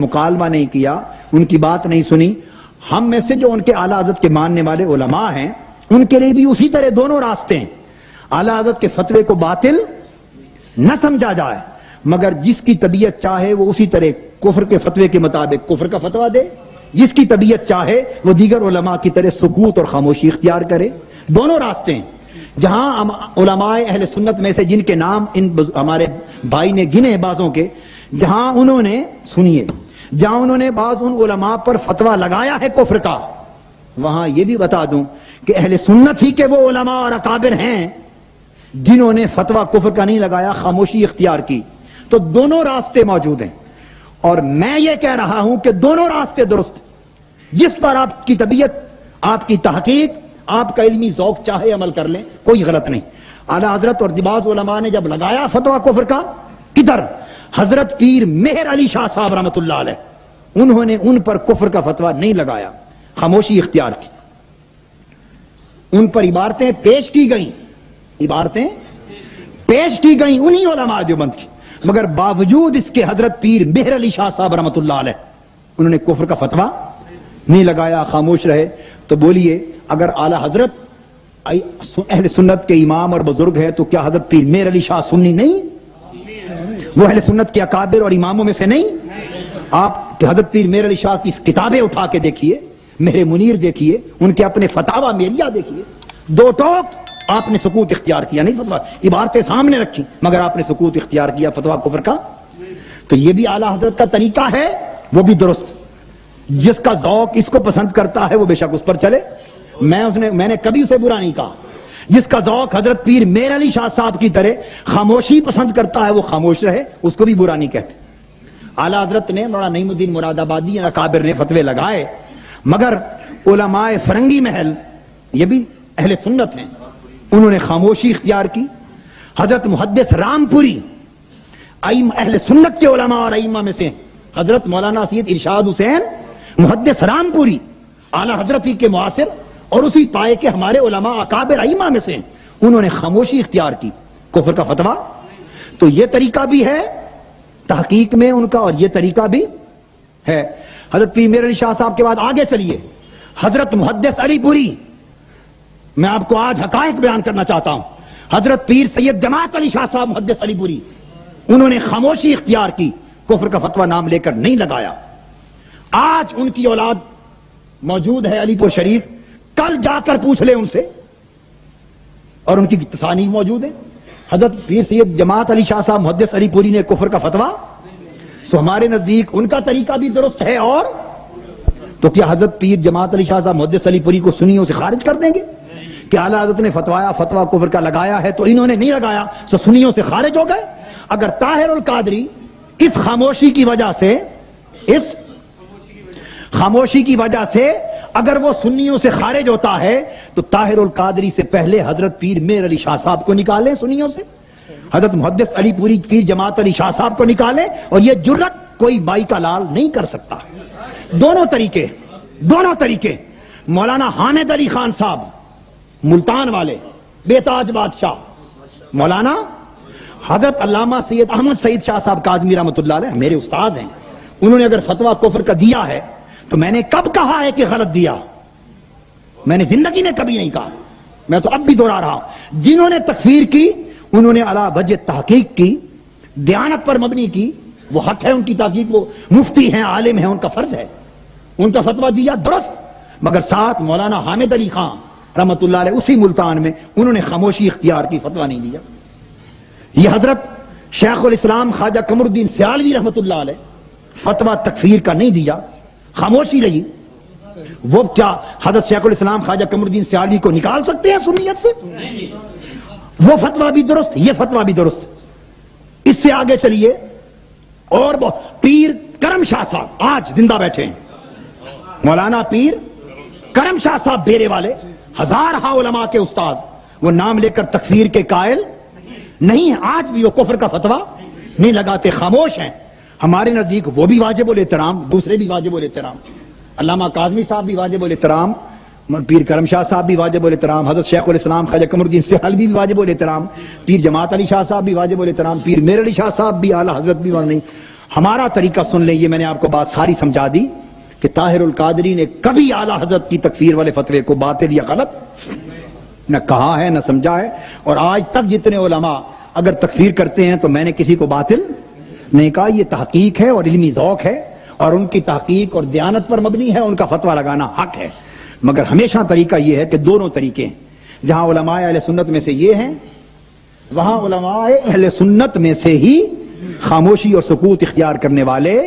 مکالمہ نہیں کیا، ان کی بات نہیں سنی. ہم میں سے جو ان کے اعلیٰ حضرت کے ماننے والے علماء ہیں ان کے لیے بھی اسی طرح دونوں راستے ہیں. اعلیٰ حضرت کے فتوے کو باطل نہ سمجھا جائے، مگر جس کی طبیعت چاہے وہ اسی طرح کفر کے فتوے کے مطابق کفر کا فتویٰ دے، جس کی طبیعت چاہے وہ دیگر علماء کی طرح سکوت اور خاموشی اختیار کرے. دونوں راستے ہیں. جہاں علماء اہل سنت میں سے جن کے نام ان ہمارے بھائی نے گنے بعضوں کے، جہاں انہوں نے سنیے جہاں انہوں نے بعض ان علماء پر فتویٰ لگایا ہے کفر کا، وہاں یہ بھی بتا دوں کہ اہل سنت ہی کے وہ علماء اور اکابر ہیں جنہوں نے فتویٰ کفر کا نہیں لگایا، خاموشی اختیار کی. تو دونوں راستے موجود ہیں، اور میں یہ کہہ رہا ہوں کہ دونوں راستے درست. جس پر آپ کی طبیعت، آپ کی تحقیق، آپ کا علمی ذوق چاہے عمل کر لیں، کوئی غلط نہیں. اعلیٰ حضرت اور بعض علماء نے جب لگایا فتویٰ کفر کا، کدھر حضرت پیر مہر علی شاہ صاحب رحمۃ اللہ علیہ، انہوں نے ان پر کفر کا فتویٰ نہیں لگایا، خاموشی اختیار کی. ان پر عبارتیں پیش کی گئیں، عبارتیں پیش کی گئیں انہی علماء دیوبند کی، مگر باوجود اس کے حضرت پیر مہر علی شاہ صاحب رحمۃ اللہ علیہ انہوں نے کفر کا فتویٰ نہیں لگایا، خاموش رہے. تو بولیے، اگر اعلیٰ حضرت اہل سنت کے امام اور بزرگ ہے تو کیا حضرت پیر مہر علی شاہ سنی نہیں؟ وہ اہل سنت کے اکابر اور اماموں میں سے نہیں؟ آپ حضرت پیر مہر علی شاہ کی کتابیں اٹھا کے دیکھیے، مہر منیر دیکھیے، ان کے اپنے فتاوی میریہ دیکھیے، دو ٹوک آپ نے سکوت اختیار کیا. نہیں فتویٰ، عبارتیں سامنے رکھی مگر آپ نے سکوت اختیار کیا فتویٰ کفر کا. تو یہ بھی اعلیٰ حضرت کا طریقہ ہے، وہ بھی درست. جس کا ذوق اس کو پسند کرتا ہے وہ بے شک اس پر چلے، میں نے کبھی اسے برا نہیں کہا. جس کا ذوق حضرت پیر مہر علی شاہ صاحب کی طرح خاموشی پسند کرتا ہے وہ خاموش رہے، اس کو بھی برا نہیں کہتے. اعلیٰ حضرت نے، مولانا نعیم الدین مراد آبادی اکابر نے فتوے لگائے، مگر علماء فرنگی محل، یہ بھی اہل سنت ہیں، انہوں نے خاموشی اختیار کی. حضرت محدث رامپوری اہل سنت کے علماء اور ائمہ میں سے حضرت مولانا سید ارشاد حسین محدث رامپوری اعلیٰ حضرت ہی کے معاصر اور اسی پائے کے ہمارے علماء اکابر ائمہ میں سے، انہوں نے خاموشی اختیار کی کفر کا فتویٰ. تو یہ طریقہ بھی ہے تحقیق میں ان کا، اور یہ طریقہ بھی ہے. حضرت پیر مہر علی شاہ صاحب کے بعد آگے چلیے، حضرت محدث علی پوری. میں آپ کو آج حقائق بیان کرنا چاہتا ہوں. حضرت پیر سید جماعت علی شاہ صاحب محدث علی پوری، انہوں نے خاموشی اختیار کی، کفر کا فتویٰ نام لے کر نہیں لگایا. آج ان کی اولاد موجود ہے علی پور شریف، کل جا کر پوچھ لیں ان سے، اور ان کی تصانیف موجود ہیں. حضرت پیر سید جماعت علی شاہ صاحب محدث علی پوری نے کفر کا فتویٰ، سو ہمارے نزدیک ان کا طریقہ بھی درست ہے. اور تو کیا حضرت پیر جماعت علی شاہ صاحب محدث علی پوری کو سنیوں سے خارج کر دیں گے کہ اعلیٰ حضرت نے فتویٰ کفر کا لگایا ہے تو انہوں نے نہیں لگایا سو سنیوں سے خارج ہو گئے؟ اگر طاہر القادری اس خاموشی کی وجہ سے اگر وہ سنیوں سے خارج ہوتا ہے تو طاہر القادری سے پہلے حضرت پیر مہر علی شاہ صاحب کو نکالیں سنیوں سے، حضرت محدث علی پوری پیر جماعت علی شاہ صاحب کو نکالیں، اور یہ جرت کوئی بائی کا لال نہیں کر سکتا. دونوں طریقے. مولانا حامد علی خان صاحب ملتان والے، بے تاج بادشاہ، مولانا حضرت علامہ سید احمد سعید شاہ صاحب کاظمی رحمۃ اللہ علیہ میرے استاد ہیں، انہوں نے اگر فتویٰ کفر کا دیا ہے تو میں نے کب کہا ہے کہ غلط دیا؟ میں نے زندگی میں کبھی نہیں کہا، میں تو اب بھی دوہرا رہا ہوں. جنہوں نے تکفیر کی انہوں نے علی وجہ تحقیق کی، دیانت پر مبنی کی، وہ حق ہے ان کی تحقیق، وہ مفتی ہیں، عالم ہیں، ان کا فرض ہے، ان کا فتویٰ دیا درست. مگر ساتھ مولانا حامد علی خان رحمۃ اللہ علیہ اسی ملتان میں انہوں نے خاموشی اختیار کی، فتویٰ نہیں دیا. یہ حضرت شیخ الاسلام خواجہ قمر الدین سیالوی رحمۃ اللہ علیہ فتویٰ تکفیر کا نہیں دیا، خاموشی رہی. وہ کیا حضرت شیخ الاسلام خواجہ قمر الدین سیالوی کو نکال سکتے ہیں سنیت سے؟ وہ فتویٰ بھی درست، یہ فتویٰ بھی درست. اس سے آگے چلیے، اور پیر کرم شاہ صاحب آج زندہ بیٹھے ہیں، مولانا پیر کرم شاہ صاحب بیرے والے، ہزارہ علماء کے استاد، وہ نام لے کر تکفیر کے قائل نہیں ہیں. آج بھی وہ کفر کا فتویٰ نہیں لگاتے، خاموش ہیں. ہمارے نزدیک وہ بھی واجب الاحترام، دوسرے بھی واجب الاحترام، علامہ کاظمی صاحب بھی واجب الاحترام، پیر کرم شاہ صاحب بھی واجب الاحترام، حضرت شیخ الاسلام خواجہ قمر الدین سیالوی بھی واجب الاحترام، پیر جماعت علی شاہ صاحب بھی واجب الاحترام، پیر مہر علی شاہ صاحب بھی، اعلیٰ حضرت بھی نہیں. ہمارا طریقہ سن لیں، یہ میں نے آپ کو بات ساری سمجھا دی کہ طاہر القادری نے کبھی اعلی حضرت کی تکفیر والے فتوے کو باطل یا غلط نہ کہا ہے نہ سمجھا ہے، اور آج تک جتنے علماء اگر تکفیر کرتے ہیں تو میں نے کسی کو باطل نہیں کہا. یہ تحقیق ہے اور علمی ذوق ہے، اور ان کی تحقیق اور دیانت پر مبنی ہے، ان کا فتویٰ لگانا حق ہے. مگر ہمیشہ طریقہ یہ ہے کہ دونوں طریقے ہیں. جہاں علماء اہل سنت میں سے یہ ہیں، وہاں علماء اہل سنت میں سے ہی خاموشی اور سکوت اختیار کرنے والے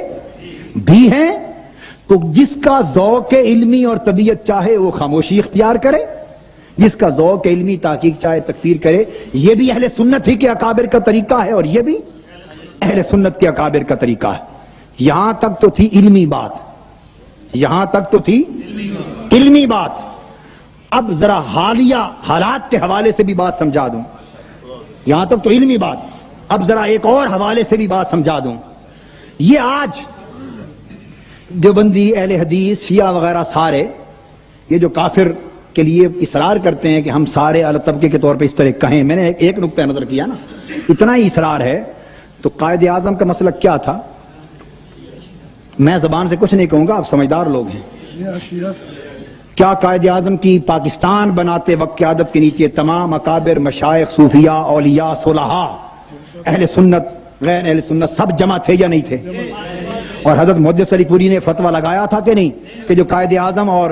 بھی ہیں. تو جس کا ذوق علمی اور طبیعت چاہے وہ خاموشی اختیار کرے، جس کا ذوق علمی تحقیق چاہے تکفیر کرے. یہ بھی اہل سنت ہی کے اکابر کا طریقہ ہے، اور یہ بھی اہل سنت کے اکابر کا طریقہ ہے. یہاں تک تو تھی علمی بات، یہاں تک تو تھی علمی بات. اب ذرا حالیہ حالات کے حوالے سے بھی بات سمجھا دوں. یہاں تک تو علمی بات، اب ذرا ایک اور حوالے سے بھی بات سمجھا دوں. یہ آج دیوبندی، اہل حدیث، شیعہ وغیرہ سارے یہ جو کافر کے لیے اصرار کرتے ہیں کہ ہم سارے اعلی طبقے کے طور پہ اس طرح کہیں، میں نے ایک نقطہ نظر کیا نا، اتنا ہی اصرار ہے تو قائد اعظم کا مسلک کیا تھا؟ میں زبان سے کچھ نہیں کہوں گا، آپ سمجھدار لوگ ہیں. کیا قائد اعظم کی پاکستان بناتے وقت قیادت کے نیچے تمام اکابر، مشائخ، صوفیاء، اولیاء، صلحاء، اہل سنت، غیر اہل سنت سب جمع تھے یا نہیں تھے؟ اور حضرت محدث علی پوری نے فتویٰ لگایا تھا کہ نہیں کہ جو قائد اعظم اور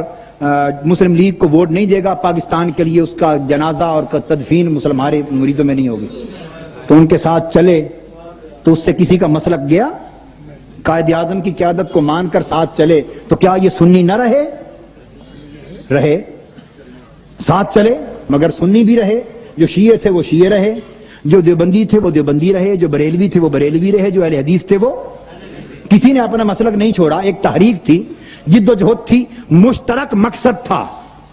مسلم لیگ کو ووٹ نہیں دے گا پاکستان کے لیے، اس کا جنازہ اور تدفین مسلمان مریدوں میں نہیں ہوگی. تو ان کے ساتھ چلے تو اس سے کسی کا مسلک گیا؟ قائد اعظم کی قیادت کو مان کر ساتھ چلے تو کیا یہ سنی نہ رہے؟ رہے، ساتھ چلے مگر سنی بھی رہے. جو شیعہ تھے وہ شیعہ رہے، جو دیوبندی تھے وہ دیوبندی رہے، جو بریلوی تھے وہ بریلوی رہے، جو اہل حدیث تھے وہ، کسی نے اپنا مسلک نہیں چھوڑا. ایک تحریک تھی، جد و جہد تھی، مشترک مقصد تھا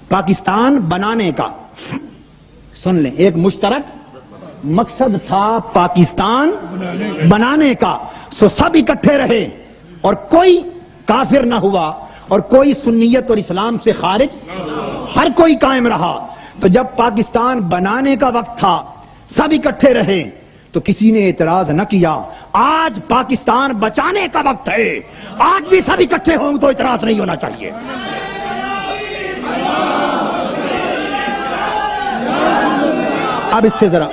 پاکستان بنانے کا. سن لیں، ایک مشترک مقصد تھا پاکستان بنانے کا. سو سب اکٹھے رہے اور کوئی کافر نہ ہوا اور کوئی سنیت اور اسلام سے خارج، ہر کوئی قائم رہا. تو جب پاکستان بنانے کا وقت تھا سب اکٹھے رہے تو کسی نے اعتراض نہ کیا. آج پاکستان بچانے کا وقت ہے، آج بھی سب اکٹھے ہوں تو اعتراض نہیں ہونا چاہیے. اب اس سے ذرا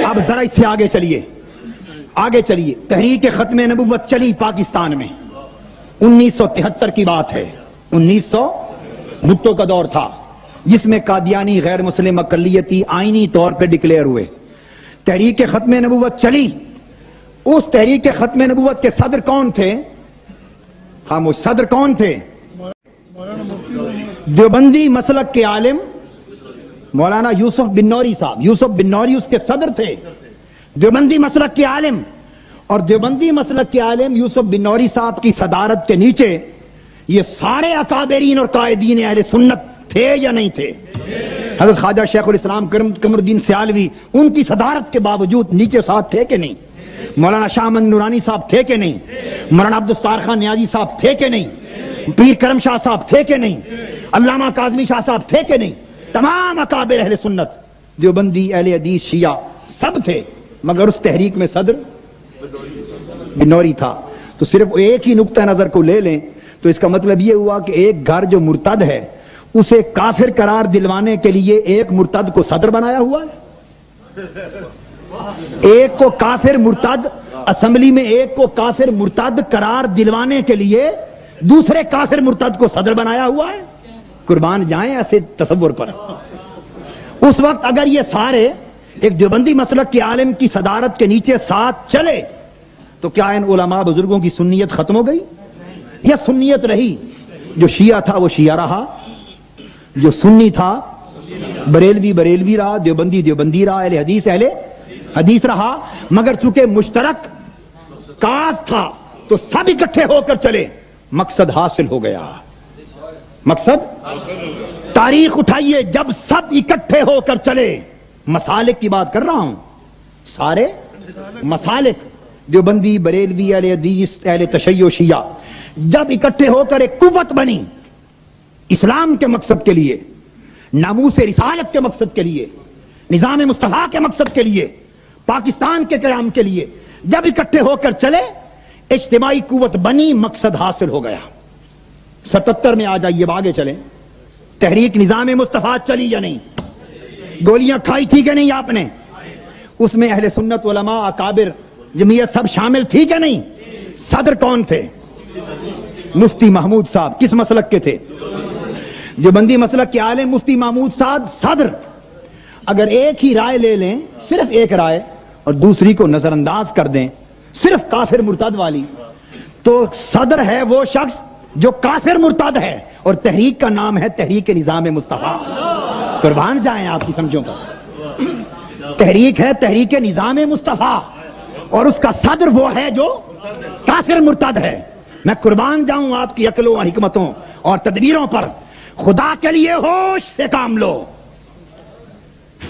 اب ذرا اس سے آگے چلیے، آگے چلیے. تحریک ختم نبوت چلی پاکستان میں، 1973 کی بات ہے. 1900 بھٹو کا دور تھا جس میں قادیانی غیر مسلم اقلیتی آئینی طور پہ ڈکلیئر ہوئے. تحریک ختم نبوت چلی. اس تحریک ختم نبوت کے صدر کون تھے؟ خاموش، صدر کون تھے؟ دیوبندی مسلک کے عالم مولانا یوسف بن نوری صاحب. یوسف بن نوری اس کے صدر تھے، دیوبندی مسلک کے عالم. اور دیوبندی مسلک کے عالم یوسف بن نوری صاحب کی صدارت کے نیچے یہ سارے اکابرین اور قائدین اہل سنت تھے یا نہیں تھے؟ حضرت خواجہ شیخ الاسلام قمر الدین سیالوی ان کی صدارت کے باوجود نیچے ساتھ تھے کہ نہیں؟ مولانا شاہ احمد نورانی صاحب تھے کہ نہیں؟ مولانا عبدالستار خان نیازی صاحب تھے کہ نہیں؟ پیر کرم شاہ صاحب تھے کہ نہیں؟ علامہ کاظمی شاہ صاحب تھے کہ نہیں؟ تمام اکابر اہل سنت، دیوبندی، اہل حدیث، شیعہ سب تھے. مگر اس تحریک میں صدر بنوری تھا. تو صرف ایک ہی نقطہ نظر کو لے لیں تو اس کا مطلب یہ ہوا کہ ایک گھر جو مرتد ہے اسے کافر قرار دلوانے کے لیے ایک مرتد کو صدر بنایا ہوا ہے. ایک کو کافر مرتد، اسمبلی میں ایک کو کافر مرتد قرار دلوانے کے لیے دوسرے کافر مرتد کو صدر بنایا ہوا ہے. قربان جائیں ایسے تصور پر. اس وقت اگر یہ سارے ایک دیوبندی مسلک کے عالم کی صدارت کے نیچے ساتھ چلے تو کیا ان علماء بزرگوں کی سنیت ختم ہو گئی یا سنیت رہی؟ جو شیعہ تھا وہ شیعہ رہا، جو سنی تھا بریلوی بریلوی رہا، دیوبندی دیوبندی رہا، اہل حدیث اہل حدیث رہا. مگر چونکہ مشترک کاز تھا تو سب اکٹھے ہو کر چلے، مقصد حاصل ہو گیا. مقصد، تاریخ اٹھائیے جب سب اکٹھے ہو کر چلے. مسالک کی بات کر رہا ہوں، سارے مسالک، دیوبندی، بریلوی، اہل حدیث، اہل تشیع، شیعہ، جب اکٹھے ہو کر ایک قوت بنی اسلام کے مقصد کے لیے، ناموس رسالت کے مقصد کے لیے، نظام مصطفیٰ کے مقصد کے لیے، پاکستان کے قیام کے لیے جب اکٹھے ہو کر چلے، اجتماعی قوت بنی، مقصد حاصل ہو گیا۔ 77 میں آ جائیے، آگے چلیں۔ تحریک نظام مصطفیٰ چلی یا نہیں؟ گولیاں کھائی تھی کہ نہیں آپ نے؟ اس میں اہل سنت، علماء، اکابر، جمعیت سب شامل تھی کہ نہیں؟ صدر کون تھے؟ مفتی محمود صاحب۔ کس مسلک کے تھے؟ جو بندی مسلک کے عالم مفتی محمود صاحب صدر۔ اگر ایک ہی رائے لے لیں، صرف ایک رائے، اور دوسری کو نظر انداز کر دیں، صرف کافر مرتد والی، تو صدر ہے وہ شخص جو کافر مرتد ہے، اور تحریک کا نام ہے تحریک نظام مصطفیٰ۔ قربان جائیں آپ کی سمجھوں پر۔ تحریک ہے تحریک نظام مصطفیٰ، اور اس کا صدر وہ ہے جو کافر مرتد ہے۔ میں قربان جاؤں آپ کی عقلوں اور حکمتوں اور تدبیروں پر۔ خدا کے لیے ہوش سے کام لو،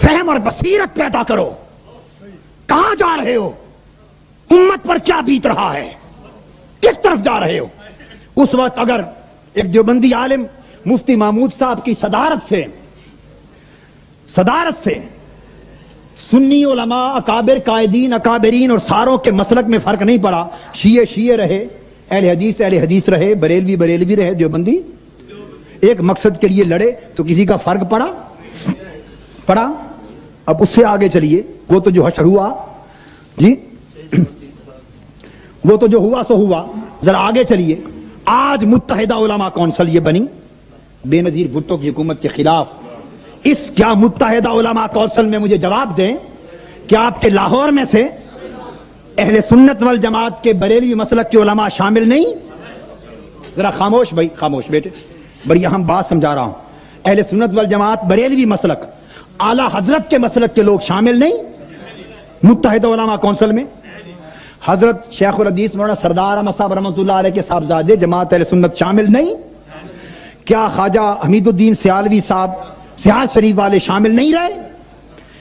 فہم اور بصیرت پیدا کرو۔ کہاں جا رہے ہو؟ امت پر کیا بیت رہا ہے؟ کس طرف جا رہے ہو؟ اس وقت اگر ایک دیوبندی عالم مفتی محمود صاحب کی صدارت سے سنی علماء، اکابر، قائدین، اکابرین اور ساروں کے مسلک میں فرق نہیں پڑا، شیعہ رہے، اہل حدیث رہے، بریلوی رہے، دیوبندی ایک مقصد کے لیے لڑے، تو کسی کا فرق پڑا؟ اب اس سے آگے چلیے۔ وہ تو جو حشر ہوا، جی وہ تو جو ہوا سو ہوا۔ ذرا آگے چلیے۔ آج متحدہ علماء کونسل یہ بنی بے نظیر بھٹو کی حکومت کے خلاف۔ اس کیا متحدہ علماء کونسل میں مجھے جواب دیں کہ آپ کے لاہور میں سے اہل سنت والجماعت کے بریلوی مسلک کے علماء شامل نہیں؟ ذرا خاموش بھائی، خاموش بیٹے، بڑی اہم بات سمجھا رہا ہوں۔ اہل سنت والجماعت بریلوی مسلک، اعلی حضرت کے مسلک کے لوگ شامل نہیں متحدہ علماء کونسل میں؟ حضرت شیخ الحدیث مولانا سردار احمد صاحب رحمۃ اللہ علیہ کے صاحبزادے جماعت اہل سنت شامل نہیں؟ کیا خواجہ حمید الدین سیالوی صاحب سیال شریف والے شامل نہیں رہے؟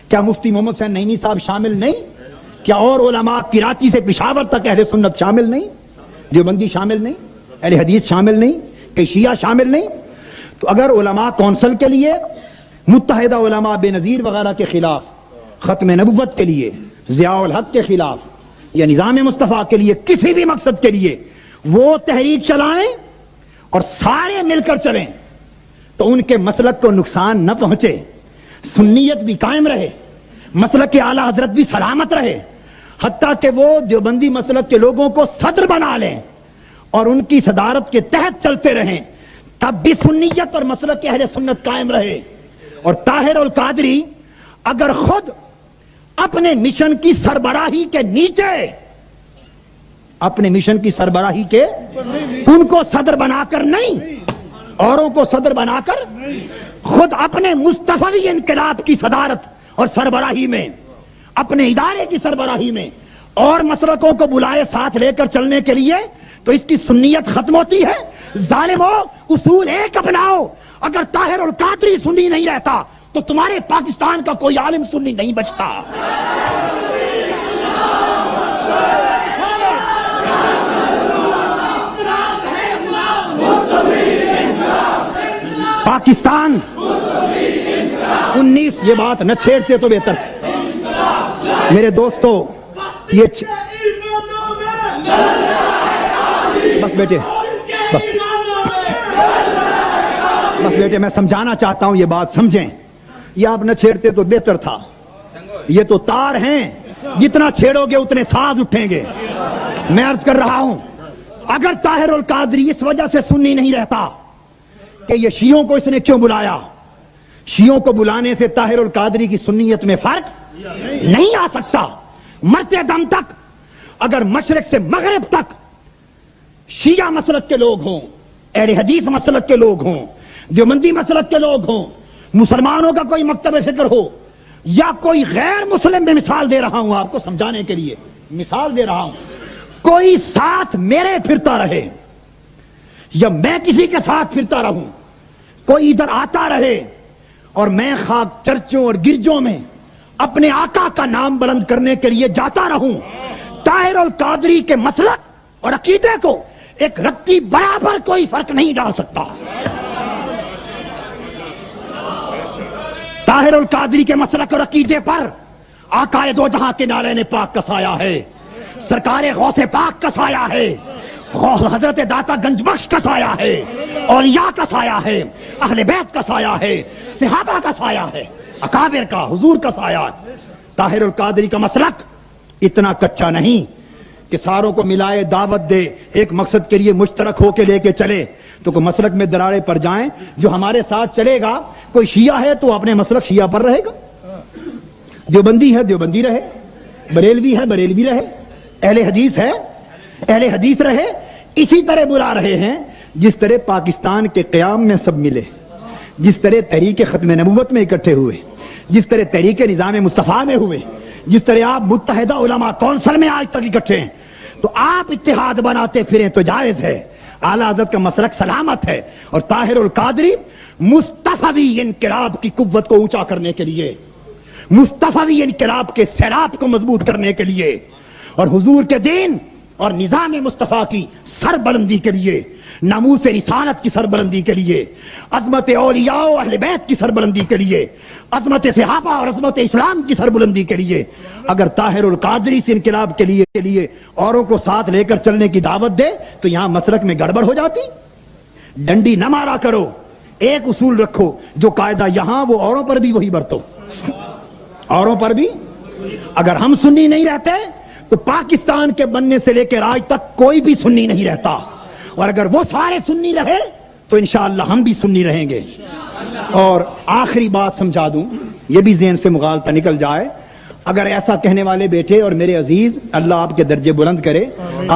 کیا مفتی محمد حسین نعیمی صاحب شامل نہیں؟ کیا اور علماء کراچی سے پشاور تک اہل سنت شامل نہیں؟ دیوبندی شامل نہیں؟ اہل حدیث شامل نہیں؟ کہ شیعہ شامل نہیں؟ تو اگر علماء کونسل کے لیے، متحدہ علماء بے نظیر وغیرہ کے خلاف، ختم نبوت کے لیے، ضیاء الحق کے خلاف، یا نظام مصطفیٰ کے لیے، کسی بھی مقصد کے لیے وہ تحریک چلائیں اور سارے مل کر چلیں، تو ان کے مسلک کو نقصان نہ پہنچے، سنیت بھی قائم رہے، مسلک کے اعلیٰ حضرت بھی سلامت رہے، حتیٰ کہ وہ دیوبندی مسلک کے لوگوں کو صدر بنا لیں اور ان کی صدارت کے تحت چلتے رہیں، تب بھی سنیت اور مسلک کے اہل سنت قائم رہے۔ اور طاہر القادری اگر خود اپنے مشن کی سربراہی کے نیچے، اپنے مشن کی سربراہی کے، ان کو صدر بنا کر نہیں، اوروں کو صدر بنا کر، خود اپنے مصطفی انقلاب کی صدارت اور سربراہی میں، اپنے ادارے کی سربراہی میں، اور مسلکوں کو بلائے ساتھ لے کر چلنے کے لیے، تو اس کی سنیت ختم ہوتی ہے۔ ظالمو، اصول ایک اپناؤ۔ اگر طاہر القادری سنی نہیں رہتا تو تمہارے پاکستان کا کوئی عالم سنی نہیں بچتا۔ پاکستان 19، یہ بات نہ چھیڑتے تو بہتر تھے میرے دوستو۔ یہ بس بیٹے، بس بیٹے، میں سمجھانا چاہتا ہوں، یہ بات سمجھیں۔ یہ آپ نہ چھیڑتے تو بہتر تھا۔ یہ تو تار ہیں، جتنا چھیڑو گے اتنے ساز اٹھیں گے۔ میں عرض کر رہا ہوں، اگر طاہر القادری اس وجہ سے سنی نہیں رہتا کہ یہ شیعوں کو اس نے کیوں بلایا، شیعوں کو بلانے سے طاہر القادری کی سنیت میں فرق نہیں آ سکتا۔ مرتے دم تک اگر مشرق سے مغرب تک شیعہ مسلک کے لوگ ہوں، اہل حدیث مسلک کے لوگ ہوں، دیوبندی مسلک کے لوگ ہوں، مسلمانوں کا کوئی مکتب فکر ہو، یا کوئی غیر مسلم، میں مثال دے رہا ہوں آپ کو سمجھانے کے لیے، مثال دے رہا ہوں، کوئی ساتھ میرے پھرتا رہے یا میں کسی کے ساتھ پھرتا رہوں، کوئی ادھر آتا رہے اور میں خاک چرچوں اور گرجوں میں اپنے آقا کا نام بلند کرنے کے لیے جاتا رہوں، طاہر القادری کے مسلک اور عقیدے کو ایک رتی برابر کوئی فرق نہیں ڈال سکتا۔ طاہر القادری کے مسلک اور عقیدے پر آقائے دو جہاں کے نالین پاک کا سایہ ہے، سرکار غوث پاک کا سایہ ہے، حضرت داتا گنج بخش کا سایہ ہے، اولیاء کا سایہ ہے، اہل بیت کا سایہ ہے، صحابہ کا سایہ ہے، اکابر کا، حضور کا سایہ ہے۔ طاہر القادری کا مسلک اتنا کچا نہیں کہ ساروں کو ملائے، دعوت دے، ایک مقصد کے لیے مشترک ہو کے لے کے چلے تو کوئی مسلک میں دراڑے پر جائیں۔ جو ہمارے ساتھ چلے گا، کوئی شیعہ ہے تو اپنے مسلک شیعہ پر رہے گا، دیوبندی ہے دیوبندی رہے، بریلوی ہے بریلوی رہے، اہل حدیث ہے اہل حدیث رہے۔ اسی طرح بلا رہے ہیں جس طرح پاکستان کے قیام میں سب ملے، جس طرح تحریک ختم نبوت میں اکٹھے ہوئے، جس طرح تحریک نظام مصطفیٰ میں ہوئے، جس طرح آپ متحدہ علماء کونسل میں آج تک اکٹھے ہیں، تو آپ اتحاد بناتے پھریں تو جائز ہے۔ اعلیٰ حضرت کا مسلک سلامت ہے، اور طاہر القادری مصطفی انقلاب کی قوت کو اونچا کرنے کے لیے، مصطفی انقلاب کے سیلاب کو مضبوط کرنے کے لیے، اور حضور کے دین اور نظام مصطفیٰ کی سربلندی کے لیے، ناموس رسالت کی سربلندی کے لیے، عظمت اولیاء و اہل بیت کی سربلندی کے لیے، عظمت صحابہ اور عظمت اسلام کی سربلندی کے لیے، اگر طاہر القادری سے انقلاب کے لیے اوروں کو ساتھ لے کر چلنے کی دعوت دے تو یہاں مسلک میں گڑبڑ ہو جاتی۔ ڈنڈی نہ مارا کرو، ایک اصول رکھو، جو قاعدہ یہاں وہ اوروں پر بھی وہی برتو، اوروں پر بھی۔ اگر ہم سنی نہیں رہتے تو پاکستان کے بننے سے لے کر آج تک کوئی بھی سنی نہیں رہتا، اور اگر وہ سارے سنی رہے تو انشاءاللہ ہم بھی سنی رہیں گے۔ اور آخری بات سمجھا دوں، یہ بھی ذہن سے مغالطہ نکل جائے، اگر ایسا کہنے والے بیٹھے، اور میرے عزیز اللہ آپ کے درجے بلند کرے،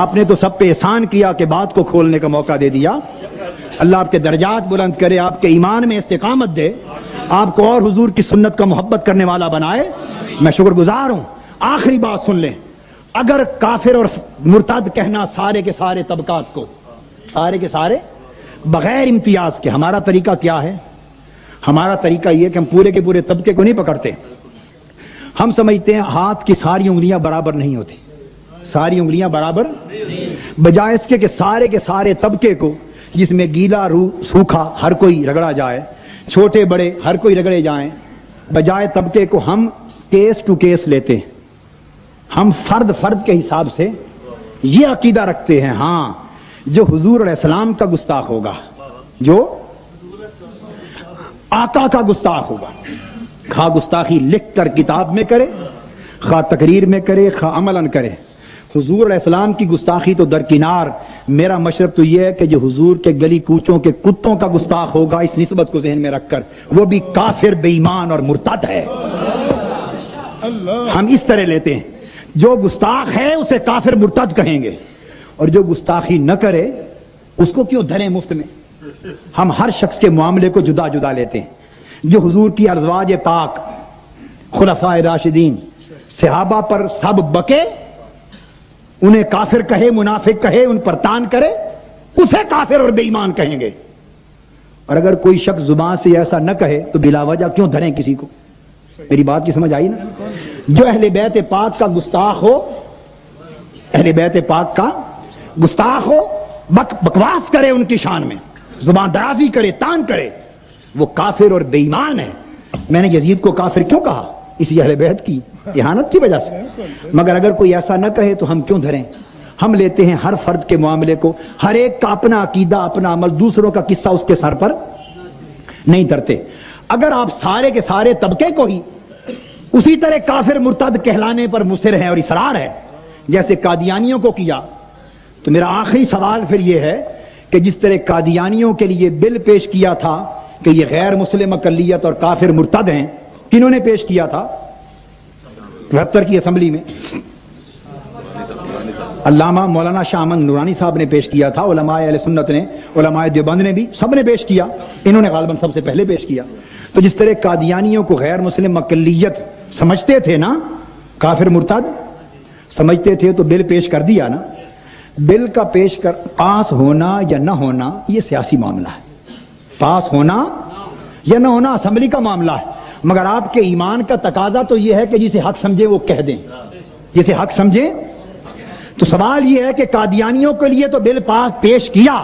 آپ نے تو سب پہ احسان کیا کہ بات کو کھولنے کا موقع دے دیا، اللہ آپ کے درجات بلند کرے، آپ کے ایمان میں استقامت دے، آپ کو اور حضور کی سنت کا محبت کرنے والا بنائے، میں شکر گزار ہوں۔ آخری بات سن لیں، اگر کافر اور مرتد کہنا سارے کے سارے طبقات کو، سارے کے سارے بغیر امتیاز کے، ہمارا طریقہ کیا ہے؟ ہمارا طریقہ یہ کہ ہم پورے کے پورے طبقے کو نہیں پکڑتے، ہم سمجھتے ہیں ہاتھ کی ساری انگلیاں برابر نہیں ہوتی، ساری انگلیاں برابر، بجائے اس کے کہ سارے کے سارے طبقے کو، جس میں گیلا سوکھا ہر کوئی رگڑا جائے، چھوٹے بڑے ہر کوئی رگڑے جائیں، بجائے طبقے کو ہم کیس ٹو کیس لیتے ہیں، ہم فرد فرد کے حساب سے یہ عقیدہ رکھتے ہیں، ہاں جو حضور علیہ السلام کا گستاخ ہوگا، جو آقا کا گستاخ ہوگا، خواہ گستاخی لکھ کر کتاب میں کرے، خواہ تقریر میں کرے، خواہ عملاً کرے، حضور علیہ السلام کی گستاخی تو درکنار، میرا مشرب تو یہ ہے کہ جو حضور کے گلی کوچوں کے کتوں کا گستاخ ہوگا، اس نسبت کو ذہن میں رکھ کر، وہ بھی کافر، بے ایمان اور مرتد ہے۔ ہم اس طرح لیتے ہیں، جو گستاخ ہے اسے کافر مرتد کہیں گے، اور جو گستاخی نہ کرے اس کو کیوں دھریں مفت میں؟ ہم ہر شخص کے معاملے کو جدا جدا لیتے ہیں۔ جو حضور کی ازواج پاک، خلفاء راشدین، صحابہ پر سب بکے، انہیں کافر کہے، منافق کہے، ان پر تان کرے، اسے کافر اور بے ایمان کہیں گے۔ اور اگر کوئی شخص زبان سے ایسا نہ کہے تو بلا وجہ کیوں دھریں کسی کو؟ میری بات کی سمجھ آئی نا؟ جو اہل بیت پاک کا گستاخ ہو، اہل بیت پاک کا گستاخ ہو، بکواس کرے ان کی شان میں، زبان درازی کرے، تان کرے، وہ کافر اور بے ایمان ہے۔ میں نے یزید کو کافر کیوں کہا؟ اسی اہل بیت کی اہانت کی وجہ سے۔ مگر اگر کوئی ایسا نہ کہے تو ہم کیوں دھریں؟ ہم لیتے ہیں ہر فرد کے معاملے کو، ہر ایک کا اپنا عقیدہ، اپنا عمل، دوسروں کا قصہ اس کے سر پر نہیں دھرتے۔ اگر آپ سارے کے سارے طبقے کو ہی اسی طرح کافر مرتد کہلانے پر مصر ہیں اور اصرار ہے جیسے قادیانیوں کو کیا، تو میرا آخری سوال پھر یہ ہے کہ جس طرح قادیانیوں کے لیے بل پیش کیا تھا کہ یہ غیر مسلم اقلیت اور کافر مرتد ہیں، کنہوں نے پیش کیا تھا؟ 72 کی اسمبلی میں علامہ مولانا شاہ احمد نورانی صاحب نے پیش کیا تھا، علماء اہل سنت نے، علماء دیوبند نے بھی، سب نے پیش کیا، انہوں نے غالباً سب سے پہلے پیش کیا۔ تو جس طرح قادیانیوں کو غیر مسلم اقلیت سمجھتے تھے نا، کافر مرتد سمجھتے تھے، تو بل پیش کر دیا نا۔ بل کا پاس ہونا یا نہ ہونا یہ سیاسی معاملہ ہے، پاس ہونا یا نہ ہونا اسمبلی کا معاملہ ہے، مگر آپ کے ایمان کا تقاضا تو یہ ہے کہ جسے حق سمجھے وہ کہہ دیں، جسے حق سمجھے۔ تو سوال یہ ہے کہ قادیانیوں کے لیے تو بل پاس پیش کیا،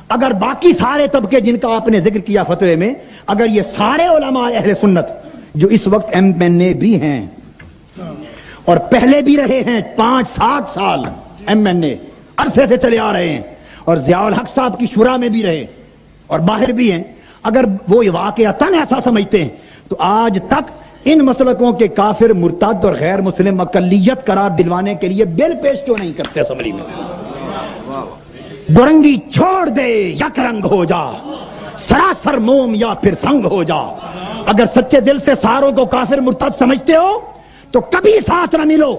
اگر باقی سارے طبقے جن کا آپ نے ذکر کیا فتوے میں، اگر یہ سارے علماء اہل سنت جو اس وقت MNA بھی ہیں اور پہلے بھی رہے ہیں 5-7 سال MNA عرصے سے چلے آ رہے ہیں، اور ضیاء الحق صاحب کی شورا میں بھی رہے اور باہر بھی ہیں، اگر وہ واقعتاً ایسا سمجھتے ہیں تو آج تک ان مسلکوں کے کافر، مرتد اور غیر مسلم اقلیت قرار دلوانے کے لیے بل پیش کیوں نہیں کرتے اسمبلی میں؟ دورنگی چھوڑ دے یک رنگ ہو جا، سراسر موم یا پھر سنگ ہو جا۔ اگر سچے دل سے ساروں کو کافر مرتد سمجھتے ہو تو کبھی ساتھ نہ ملو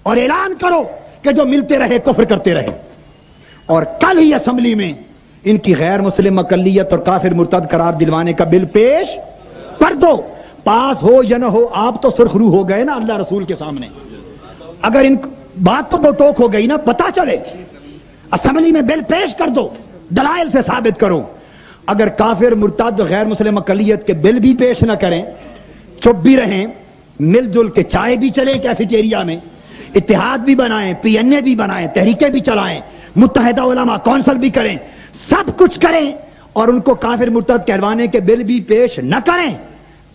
اور اعلان کرو کہ جو ملتے رہے کفر کرتے رہے، اور کل ہی اسمبلی میں ان کی غیر مسلم اقلیت اور کافر مرتد قرار دلوانے کا بل پیش کر دو۔ پاس ہو یا نہ ہو آپ تو سرخرو ہو گئے نا اللہ رسول کے سامنے۔ اگر ان بات تو دو ٹوک ہو گئی نا، پتا چلے، اسمبلی میں بل پیش کر دو، دلائل سے ثابت کرو۔ اگر کافر مرتد غیر مسلم اقلیت کے بل بھی پیش نہ کریں، چپ بھی رہیں، مل جل کے چائے بھی چلیں کیفیٹیریا میں، اتحاد بھی بنائیں، PNA بھی بنائیں، تحریکیں بھی چلائیں، متحدہ علماء کونسل بھی کریں، سب کچھ کریں، اور ان کو کافر مرتد کہلوانے کے بل بھی پیش نہ کریں،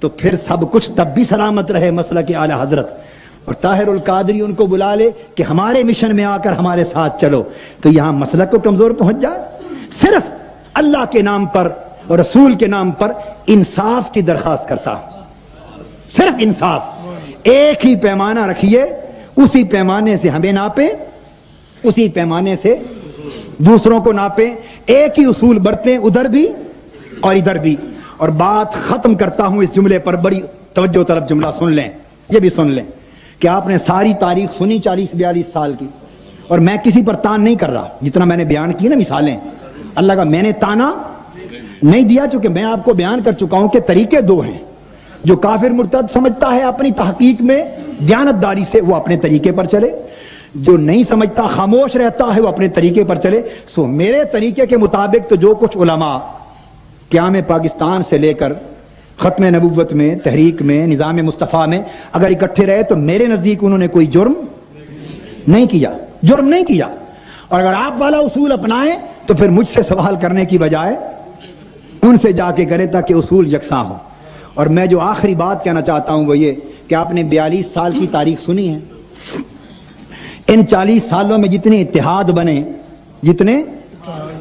تو پھر سب کچھ تب بھی سلامت رہے مسلک اعلی حضرت۔ اور طاہر القادری ان کو بلا لے کہ ہمارے مشن میں آ کر ہمارے ساتھ چلو، تو یہاں مسلک کو کمزور پہنچ جائے۔ صرف اللہ کے نام پر اور رسول کے نام پر انصاف کی درخواست کرتا ہوں، صرف انصاف۔ ایک ہی پیمانہ رکھیے، اسی پیمانے سے ہمیں ناپیں، اسی پیمانے سے دوسروں کو ناپیں، ایک ہی اصول برتیں ادھر بھی اور ادھر بھی۔ اور بات ختم کرتا ہوں اس جملے پر، بڑی توجہ طلب جملہ سن لیں، یہ بھی سن لیں کہ آپ نے ساری تاریخ سنی 40-42 سال کی، اور میں کسی پر تان نہیں کر رہا، جتنا میں نے بیان کی نا مثالیں اللہ کا، میں نے تانا نہیں دیا، چونکہ میں آپ کو بیان کر چکا ہوں کہ طریقے دو ہیں۔ جو کافر مرتد سمجھتا ہے اپنی تحقیق میں دیانتداری سے، وہ اپنے طریقے پر چلے، جو نہیں سمجھتا خاموش رہتا ہے وہ اپنے طریقے پر چلے۔ سو میرے طریقے کے مطابق تو جو کچھ علماء قیام پاکستان سے لے کر ختم نبوت میں، تحریک میں، نظام مصطفیٰ میں اگر اکٹھے رہے تو میرے نزدیک انہوں نے کوئی جرم نہیں کیا، جرم نہیں کیا۔ اور اگر آپ والا اصول اپنائیں تو پھر مجھ سے سوال کرنے کی بجائے ان سے جا کے کرے تاکہ اصول یکساں ہو۔ اور میں جو آخری بات کہنا چاہتا ہوں وہ یہ کہ آپ نے 42 سال کی تاریخ سنی ہے، ان 40 سالوں میں جتنے اتحاد بنے، جتنے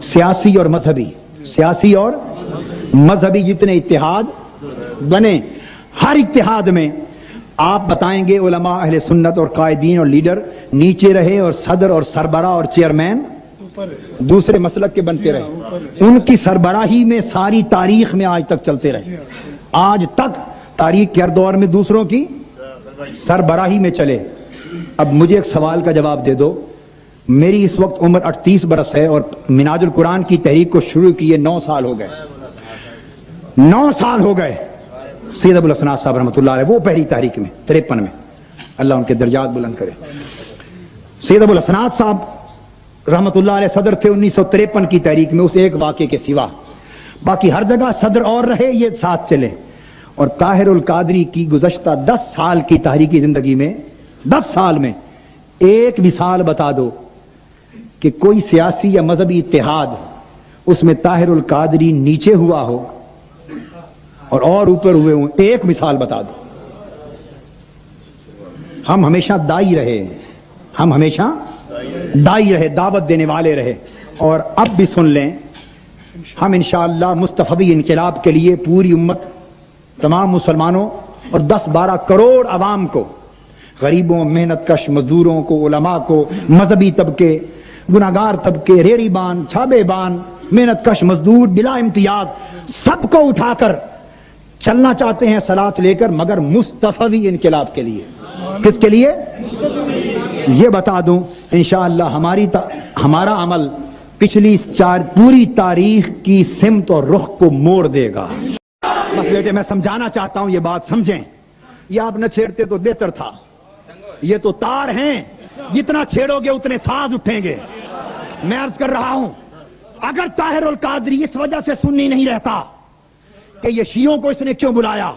سیاسی اور مذہبی جتنے اتحاد بنے، ہر اتحاد میں آپ بتائیں گے علماء اہل سنت اور قائدین اور لیڈر نیچے رہے اور صدر اور سربراہ اور چیئرمین دوسرے مسلک کے بنتے رہے، ان کی سربراہی میں ساری تاریخ میں آج تک چلتے رہے، آج تک تاریخ کے ہر دور میں دوسروں کی سربراہی میں چلے۔ اب مجھے ایک سوال کا جواب دے دو، میری اس وقت عمر 38 برس ہے اور مناج القرآن کی تحریک کو شروع کیے 9 سال ہو گئے، 9 سال ہو گئے۔ سید ابو الحسنات صاحب رحمۃ اللہ علیہ وہ پہلی تحریک میں 53 میں، اللہ ان کے درجات بلند کرے۔ سید ابو الحسنات صاحب رحمۃ اللہ علیہ صدر تھے 1953 کی تحریک میں، اس ایک واقعے کے سوا باقی ہر جگہ صدر اور رہے، یہ ساتھ چلے۔ اور طاہر القادری کی گزشتہ 10 سال کی تحریکی زندگی میں 10 سال میں ایک مثال بتا دو کہ کوئی سیاسی یا مذہبی اتحاد اس میں طاہر القادری نیچے ہوا ہو اور اوپر ہوئے ہوں، ایک مثال بتا دو۔ ہم ہمیشہ دائی رہے، ہم ہمیشہ دائی رہے، دعوت دینے والے رہے۔ اور اب بھی سن لیں، ہم انشاءاللہ مصطفی انقلاب کے لیے پوری امت، تمام مسلمانوں اور 10-12 کروڑ عوام کو، غریبوں، محنت کش مزدوروں کو، علماء کو، مذہبی طبقے، گناہگار طبقے، ریڑی بان، چھابے بان، محنت کش مزدور بلا امتیاز، سب کو اٹھا کر چلنا چاہتے ہیں سلات لے کر، مگر مصطفی انقلاب کے لیے۔ کس کے لیے؟ یہ بتا دوں انشاءاللہ ہمارا عمل پچھلی پوری تاریخ کی سمت اور رخ کو موڑ دے گا۔ بس بیٹے میں سمجھانا چاہتا ہوں، یہ بات سمجھیں، یہ آپ نہ چھیڑتے تو بہتر تھا، یہ تو تار ہیں، جتنا چھیڑو گے اتنے ساز اٹھیں گے۔ میں عرض کر رہا ہوں، اگر طاہر القادری اس وجہ سے سنی نہیں رہتا کہ یہ شیعوں کو اس نے کیوں بلایا،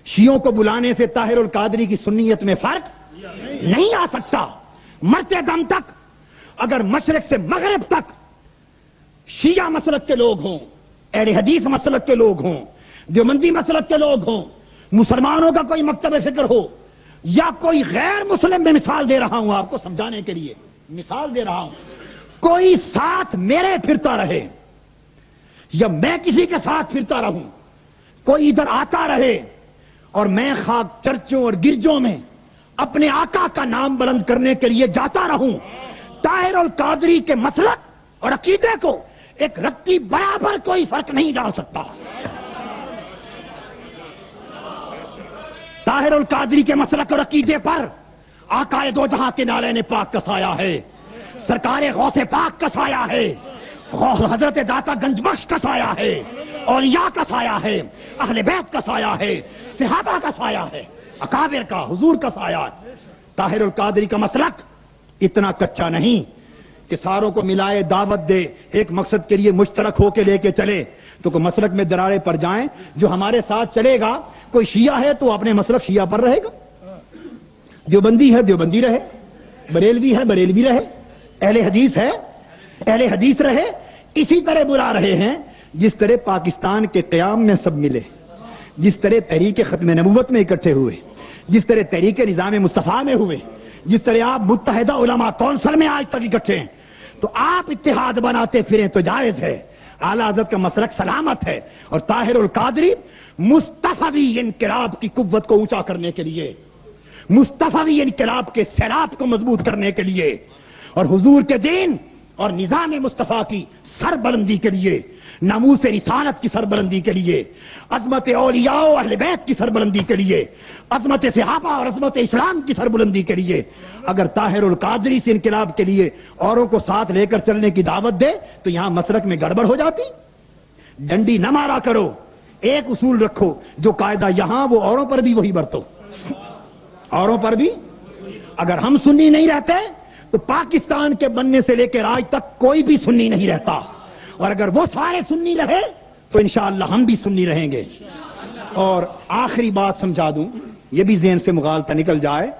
شیعوں کو بلانے سے طاہر القادری کی سنیت میں فرق نہیں آ سکتا۔ مرتے دم تک اگر مشرق سے مغرب تک شیعہ مسلک کے لوگ ہوں، اہل حدیث مسلک کے لوگ ہوں، دیوبندی مسلک کے لوگ ہوں، مسلمانوں کا کوئی مکتب فکر ہو یا کوئی غیر مسلم، میں مثال دے رہا ہوں آپ کو سمجھانے کے لیے، مثال دے رہا ہوں، کوئی ساتھ میرے پھرتا رہے یا میں کسی کے ساتھ پھرتا رہوں، کوئی ادھر آتا رہے اور میں خاک چرچوں اور گرجوں میں اپنے آقا کا نام بلند کرنے کے لیے جاتا رہوں، طاہر القادری کے مسلک اور عقیدے کو ایک رتی برابر کوئی فرق نہیں ڈال سکتا۔ طاہر القادری کے مسلک اور عقیدے پر آقا دو جہاں کے نالین پاک کا سایہ ہے، سرکار غوث پاک کا سایہ ہے، حضرت داتا گنج بخش کا سایہ ہے، اولیاء کا سایہ ہے، اہل بیت کا سایہ ہے، صحابہ کا سایہ ہے، اکابر کا، حضور کا سایہ ہے۔ طاہر القادری کا مسلک اتنا کچا نہیں کہ ساروں کو ملائے، دعوت دے، ایک مقصد کے لیے مشترک ہو کے لے کے چلے تو کوئی مسلک میں درارے پڑ جائیں۔ جو ہمارے ساتھ چلے گا، کوئی شیعہ ہے تو اپنے مسلک شیعہ پر رہے گا، دیوبندی ہے دیوبندی رہے، بریلوی ہے بریلوی رہے، اہل حدیث ہے اہل حدیث رہے۔ اسی طرح بلا رہے ہیں جس طرح پاکستان کے قیام میں سب ملے، جس طرح تحریک ختم نبوت میں اکٹھے ہوئے، جس طرح تحریک نظام مصطفیٰ میں ہوئے، جس طرح آپ متحدہ علماء کونسل میں آج تک اکٹھے ہیں، تو آپ اتحاد بناتے پھریں تو جائز ہے۔ اعلیٰ حضرت کا مسلک سلامت ہے، اور طاہر القادری مصطفی انقلاب کی قوت کو اونچا کرنے کے لیے، مصطفی انقلاب کے سیلاب کو مضبوط کرنے کے لیے، اور حضور کے دین اور نظام مصطفیٰ کی سربلندی کے لیے، ناموس رسالت کی سربلندی کے لیے، عظمت اولیاء و اہل بیت کی سربلندی کے لیے، عظمت صحابہ اور عظمت اسلام کی سربلندی کے لیے اگر طاہر القادری سے انقلاب کے لیے اوروں کو ساتھ لے کر چلنے کی دعوت دے تو یہاں مسلک میں گڑبڑ ہو جاتی۔ ڈنڈی نہ مارا کرو، ایک اصول رکھو، جو قاعدہ یہاں وہ اوروں پر بھی وہی برتو، اوروں پر بھی۔ اگر ہم سنی نہیں رہتے تو پاکستان کے بننے سے لے کر آج تک کوئی بھی سنی نہیں رہتا، اور اگر وہ سارے سنی رہے تو انشاءاللہ ہم بھی سنی رہیں گے۔ اور آخری بات سمجھا دوں، یہ بھی ذہن سے مغالطہ نکل جائے،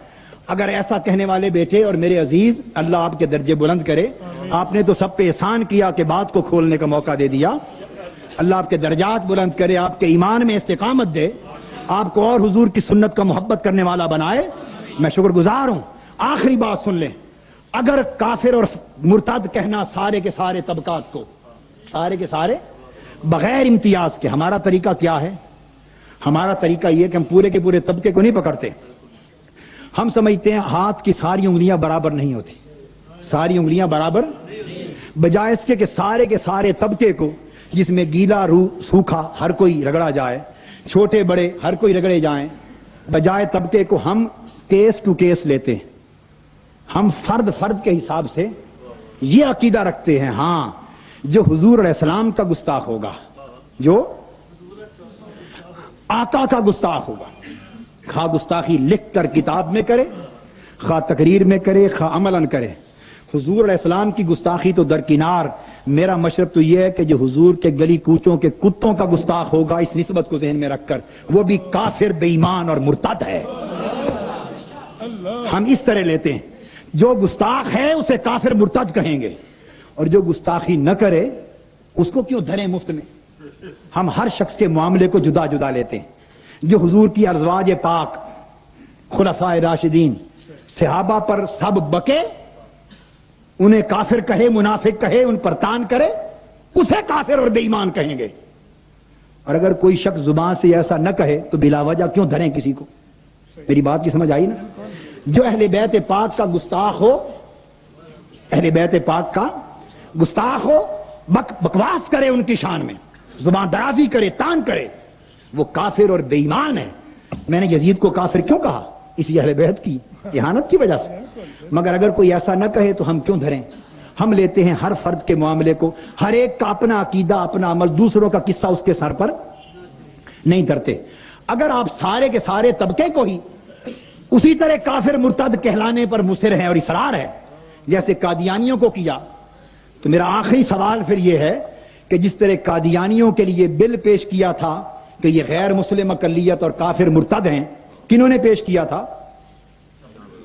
اگر ایسا کہنے والے بیٹھے، اور میرے عزیز اللہ آپ کے درجے بلند کرے، آپ نے تو سب پہ احسان کیا کہ بات کو کھولنے کا موقع دے دیا، اللہ آپ کے درجات بلند کرے، آپ کے ایمان میں استقامت دے، آپ کو اور حضور کی سنت کا محبت کرنے والا بنائے، میں شکر گزار ہوں۔ آخری بات سن لیں، اگر کافر اور مرتد کہنا سارے کے سارے طبقات کو، سارے کے سارے بغیر امتیاز کے، ہمارا طریقہ کیا ہے؟ ہمارا طریقہ یہ کہ ہم پورے کے پورے طبقے کو نہیں پکڑتے، ہم سمجھتے ہیں ہاتھ کی ساری انگلیاں برابر نہیں ہوتی، ساری انگلیاں برابر، بجائے اس کے کہ سارے کے سارے طبقے کو، جس میں گیلا روح سوکھا ہر کوئی رگڑا جائے، چھوٹے بڑے ہر کوئی رگڑے جائیں، بجائے طبقے کو ہم کیس ٹو کیس لیتے ہیں، ہم فرد فرد کے حساب سے یہ عقیدہ رکھتے ہیں، ہاں جو حضور علیہ السلام کا گستاخ ہوگا، جو آقا کا گستاخ ہوگا، خواہ گستاخی لکھ کر کتاب میں کرے، خواہ تقریر میں کرے، خواہ عملاً کرے، حضور علیہ السلام کی گستاخی تو درکنار، میرا مشرب تو یہ ہے کہ جو حضور کے گلی کوچوں کے کتوں کا گستاخ ہوگا، اس نسبت کو ذہن میں رکھ کر، وہ بھی کافر بے ایمان اور مرتد ہے۔ ہم اس طرح لیتے ہیں، جو گستاخ ہے اسے کافر مرتد کہیں گے، اور جو گستاخی نہ کرے اس کو کیوں دھریں مفت میں؟ ہم ہر شخص کے معاملے کو جدا جدا لیتے ہیں۔ جو حضور کی ازواج پاک، خلفائے راشدین، صحابہ پر سب بکے، انہیں کافر کہے، منافق کہے، ان پر تان کرے، اسے کافر اور بے ایمان کہیں گے، اور اگر کوئی شخص زبان سے ایسا نہ کہے تو بلا وجہ کیوں دھریں کسی کو؟ میری بات کی سمجھ آئی نا؟ جو اہل بیت پاک کا گستاخ ہو، اہل بیت پاک کا گستاخ ہو، بکواس کرے ان کی شان میں، زبان درازی کرے، تان کرے، وہ کافر اور بے ایمان ہے۔ میں نے یزید کو کافر کیوں کہا؟ اسی اہل بیت کی اہانت کی وجہ سے۔ مگر اگر کوئی ایسا نہ کہے تو ہم کیوں دھریں؟ ہم لیتے ہیں ہر فرد کے معاملے کو، ہر ایک کا اپنا عقیدہ، اپنا عمل، دوسروں کا قصہ اس کے سر پر نہیں دھرتے۔ اگر آپ سارے کے سارے طبقے کو ہی اسی طرح کافر مرتد کہلانے پر مصر ہیں اور اصرار ہے جیسے قادیانیوں کو کیا، تو میرا آخری سوال پھر یہ ہے کہ جس طرح قادیانیوں کے لیے بل پیش کیا تھا کہ یہ غیر مسلم اقلیت اور کافر مرتد ہیں، کنہوں نے پیش کیا تھا؟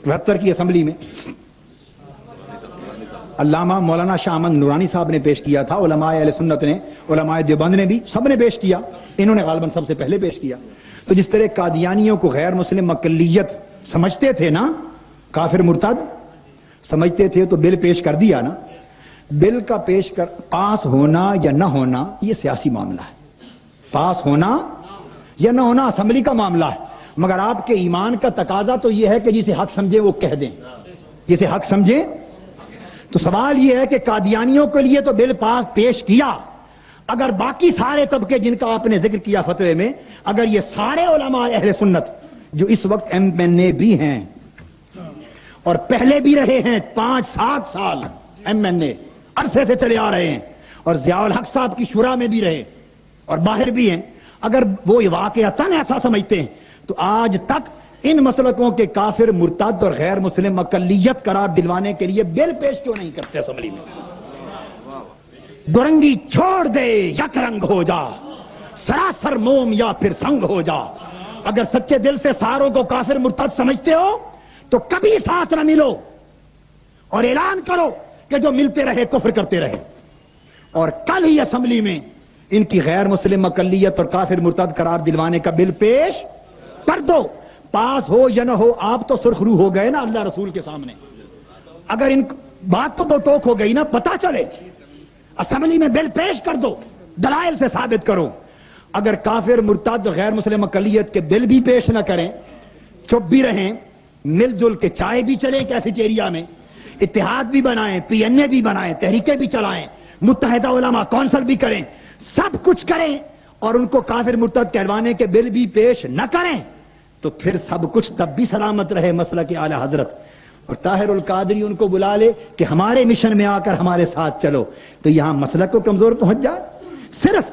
72 کی اسمبلی میں علامہ مولانا شاہ احمد نورانی صاحب نے پیش کیا تھا، علماء اہل سنت نے، علماء دیوبند نے بھی، سب نے پیش کیا، انہوں نے غالباً سب سے پہلے پیش کیا۔ تو جس طرح قادیانیوں کو غیر مسلم اقلیت سمجھتے تھے نا، کافر مرتد سمجھتے تھے، تو بل پیش کر دیا نا، بل کا پاس ہونا یا نہ ہونا یہ سیاسی معاملہ ہے، پاس ہونا یا نہ ہونا اسمبلی کا معاملہ ہے، مگر آپ کے ایمان کا تقاضا تو یہ ہے کہ جسے حق سمجھے وہ کہہ دیں، جسے حق سمجھے۔ تو سوال یہ ہے کہ قادیانیوں کے لیے تو بل پاس پیش کیا، اگر باقی سارے طبقے جن کا آپ نے ذکر کیا فتوے میں، اگر یہ سارے علماء اہل سنت جو اس وقت ایم این اے بھی ہیں اور پہلے بھی رہے ہیں 5-7 سال ایم این اے عرصے سے چلے آ رہے ہیں، اور ضیاء الحق صاحب کی شورا میں بھی رہے اور باہر بھی ہیں، اگر وہ واقعتاً ایسا سمجھتے ہیں تو آج تک ان مسلکوں کے کافر مرتد اور غیر مسلم اقلیت قرار دلوانے کے لیے بل پیش کیوں نہیں کرتے اسمبلی میں؟ دورنگی چھوڑ دے یک رنگ ہو جا، سراسر موم یا پھر سنگ ہو جا۔ اگر سچے دل سے ساروں کو کافر مرتد سمجھتے ہو تو کبھی ساتھ نہ ملو اور اعلان کرو کہ جو ملتے رہے کفر کرتے رہے، اور کل ہی اسمبلی میں ان کی غیر مسلم اقلیت اور کافر مرتد قرار دلوانے کا بل پیش کر دو۔ پاس ہو یا نہ ہو آپ تو سرخرو ہو گئے نا اللہ رسول کے سامنے، اگر ان بات تو ٹوک ہو گئی نا، پتا چلے، اسمبلی میں بل پیش کر دو، دلائل سے ثابت کرو۔ اگر کافر مرتد غیر مسلم اقلیت کے بل بھی پیش نہ کریں، چپ بھی رہیں، مل جل کے چائے بھی چلیں کیفیٹیریا میں، اتحاد بھی بنائیں، پی این اے بھی بنائیں، تحریکیں بھی چلائیں، متحدہ علماء کونسل بھی کریں، سب کچھ کریں، اور ان کو کافر مرتد کہلوانے کے بل بھی پیش نہ کریں، تو پھر سب کچھ تب بھی سلامت رہے مسلک اعلی حضرت۔ اور طاہر القادری ان کو بلا لے کہ ہمارے مشن میں آ کر ہمارے ساتھ چلو، تو یہاں مسلک کو کمزور پہنچ جائے۔ صرف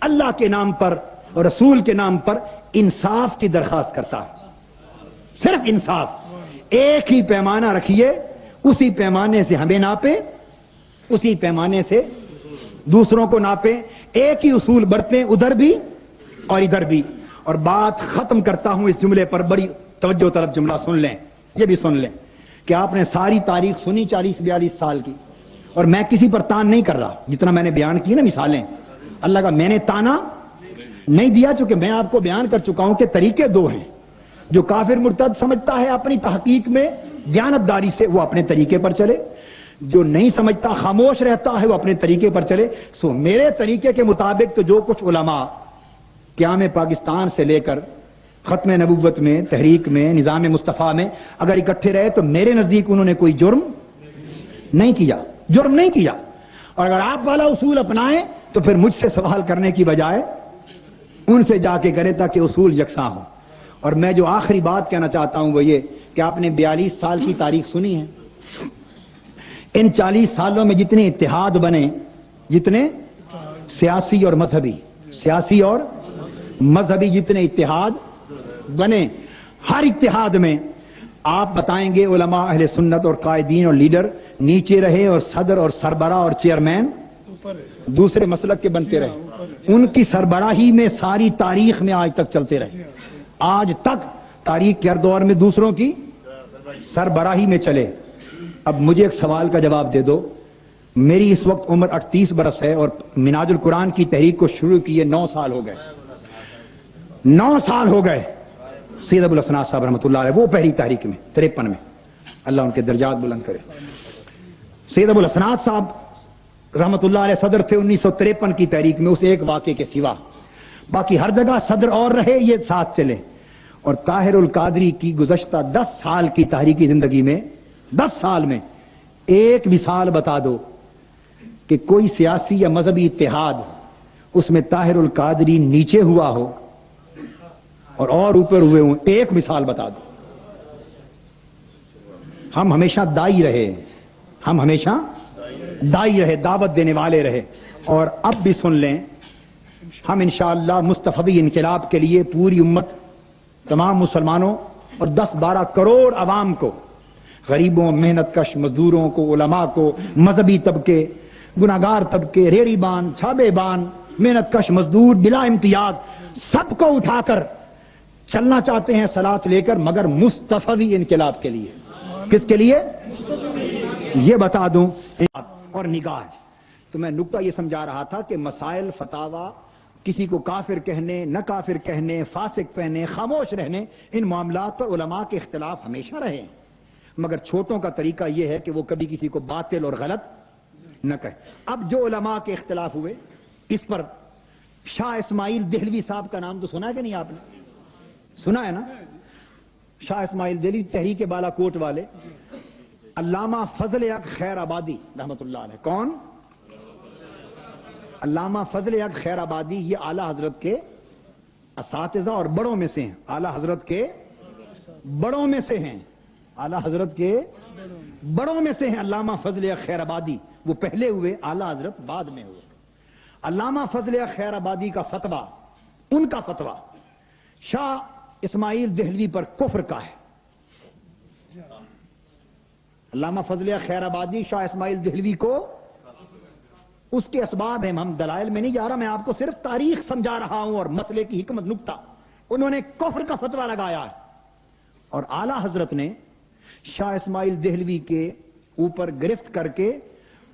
اللہ کے نام پر اور رسول کے نام پر انصاف کی درخواست کرتا ہے، صرف انصاف۔ ایک ہی پیمانہ رکھیے، اسی پیمانے سے ہمیں ناپیں، اسی پیمانے سے دوسروں کو ناپیں، ایک ہی اصول برتیں ادھر بھی اور ادھر بھی۔ اور بات ختم کرتا ہوں اس جملے پر، بڑی توجہ طلب جملہ سن لیں، یہ بھی سن لیں کہ آپ نے ساری تاریخ سنی 40-42 سال کی، اور میں کسی پر تان نہیں کر رہا، جتنا میں نے بیان کی نا مثالیں اللہ کا، میں نے تانا نہیں دیا، چونکہ میں آپ کو بیان کر چکا ہوں کہ طریقے دو ہیں۔ جو کافر مرتد سمجھتا ہے اپنی تحقیق میں دیانتداری سے وہ اپنے طریقے پر چلے، جو نہیں سمجھتا خاموش رہتا ہے وہ اپنے طریقے پر چلے۔ سو میرے طریقے کے مطابق تو جو کچھ علماء قیام پاکستان سے لے کر ختم نبوت میں، تحریک میں، نظام مصطفیٰ میں اگر اکٹھے رہے تو میرے نزدیک انہوں نے کوئی جرم نہیں کیا، جرم نہیں کیا۔ اور اگر آپ والا اصول اپنائیں تو پھر مجھ سے سوال کرنے کی بجائے ان سے جا کے کرے تاکہ اصول یکساں ہو۔ اور میں جو آخری بات کہنا چاہتا ہوں وہ یہ کہ آپ نے 42 سال کی تاریخ سنی ہے، ان 40 سالوں میں جتنے اتحاد بنے، جتنے سیاسی اور مذہبی جتنے اتحاد بنے، ہر اتحاد میں آپ بتائیں گے علماء اہل سنت اور قائدین اور لیڈر نیچے رہے اور صدر اور سربراہ اور چیئرمین دوسرے مسلک کے بنتے رہے، ان کی سربراہی میں ساری تاریخ میں آج تک چلتے رہے، آج تک تاریخ کے ہر دور میں دوسروں کی سربراہی میں چلے۔ اب مجھے ایک سوال کا جواب دے دو، میری اس وقت عمر 38 برس ہے اور مناج القرآن کی تحریک کو شروع کیے 9 سال ہو گئے، 9 سال ہو گئے۔ سید ابو الحسنات صاحب رحمۃ اللہ علیہ وہ پہلی تحریک میں 53 میں، اللہ ان کے درجات بلند کرے۔ سید ابو الحسنات صاحب رحمۃ اللہ علیہ صدر تھے 1953 کی تحریک میں، اس ایک واقعے کے سوا باقی ہر جگہ صدر اور رہے، یہ ساتھ چلے۔ اور طاہر القادری کی گزشتہ 10 سال کی تحریکی زندگی میں 10 سال میں ایک مثال بتا دو کہ کوئی سیاسی یا مذہبی اتحاد اس میں طاہر القادری نیچے ہوا ہو اور اوپر ہوئے ہوں، ایک مثال بتا دو۔ ہم ہمیشہ دائی رہے، ہم ہمیشہ دائی رہے، دعوت دینے والے رہے۔ اور اب بھی سن لیں، ہم انشاءاللہ مصطفی انقلاب کے لیے پوری امت، تمام مسلمانوں اور 10-12 کروڑ عوام کو، غریبوں، محنت کش مزدوروں کو، علماء کو، مذہبی طبقے، گناہگار طبقے، ریڑھی بان، چھابے بان، محنت کش مزدور بلا امتیاز، سب کو اٹھا کر چلنا چاہتے ہیں سلات لے کر، مگر مصطفی انقلاب کے لیے۔ کس کے لیے؟ یہ بتا دوں۔ اور نگاہ، تو میں نقطہ یہ سمجھا رہا تھا کہ مسائل فتاوا کسی کو کافر کہنے، نہ کافر کہنے، فاسق کہنے، خاموش رہنے، ان معاملات پر علماء کے اختلاف ہمیشہ رہے ہیں، مگر چھوٹوں کا طریقہ یہ ہے کہ وہ کبھی کسی کو باطل اور غلط نہ کہے۔ اب جو علماء کے اختلاف ہوئے اس پر شاہ اسماعیل دہلوی صاحب کا نام تو سنا ہے کہ نہیں آپ نے؟ سنا ہے نا؟ شاہ اسماعیل دہلوی تحریک بالا کوٹ والے، علامہ فضل حق خیر آبادی رحمۃ اللہ علیہ، کون؟ علامہ فضل حق خیر آبادی، یہ اعلی حضرت کے اساتذہ اور بڑوں میں سے ہیں، اعلی حضرت کے بڑوں میں سے ہیں، اعلی حضرت کے بڑوں میں سے ہیں علامہ فضل حق خیر آبادی، وہ پہلے ہوئے، اعلی حضرت بعد میں ہوئے۔ علامہ فضل حق خیر آبادی کا فتویٰ، ان کا فتویٰ شاہ اسماعیل دہلوی پر کفر کا ہے۔ علامہ فضل حق خیر آبادی شاہ اسماعیل دہلوی کو، اس کے اسباب ہیں، ہم دلائل میں نہیں جا رہا، میں آپ کو صرف تاریخ سمجھا رہا ہوں اور مسئلے کی حکمت نکتہ۔ انہوں نے کفر کا فتویٰ لگایا ہے، اور اعلی حضرت نے شاہ اسماعیل دہلوی کے اوپر گرفت کر کے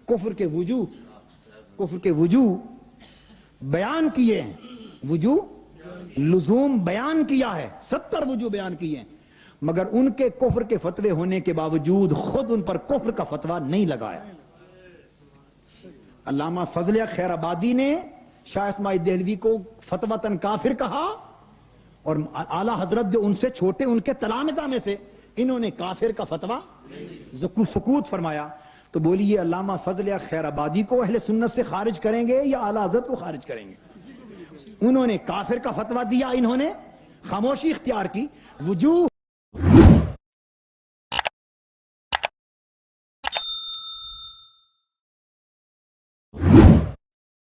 کفر کے وجوہ بیان کیے ہیں، وجوہ لزوم بیان کیا ہے، 70 وجوہ بیان کیے ہیں، مگر ان کے کفر کے فتوے ہونے کے باوجود خود ان پر کفر کا فتویٰ نہیں لگایا۔ علامہ فضل حق خیر آبادی نے شاہ اسماعیل دہلوی کو فتویٰ کافر کہا، اور اعلی حضرت جو ان سے چھوٹے، ان کے تلامذہ میں سے، انہوں نے کافر کا فتویٰ سکوت فرمایا۔ تو بولیے علامہ فضل حق خیر آبادی کو اہل سنت سے خارج کریں گے یا اعلی حضرت کو خارج کریں گے؟ انہوں نے کافر کا فتویٰ دیا، انہوں نے خاموشی اختیار کی۔ وجوہ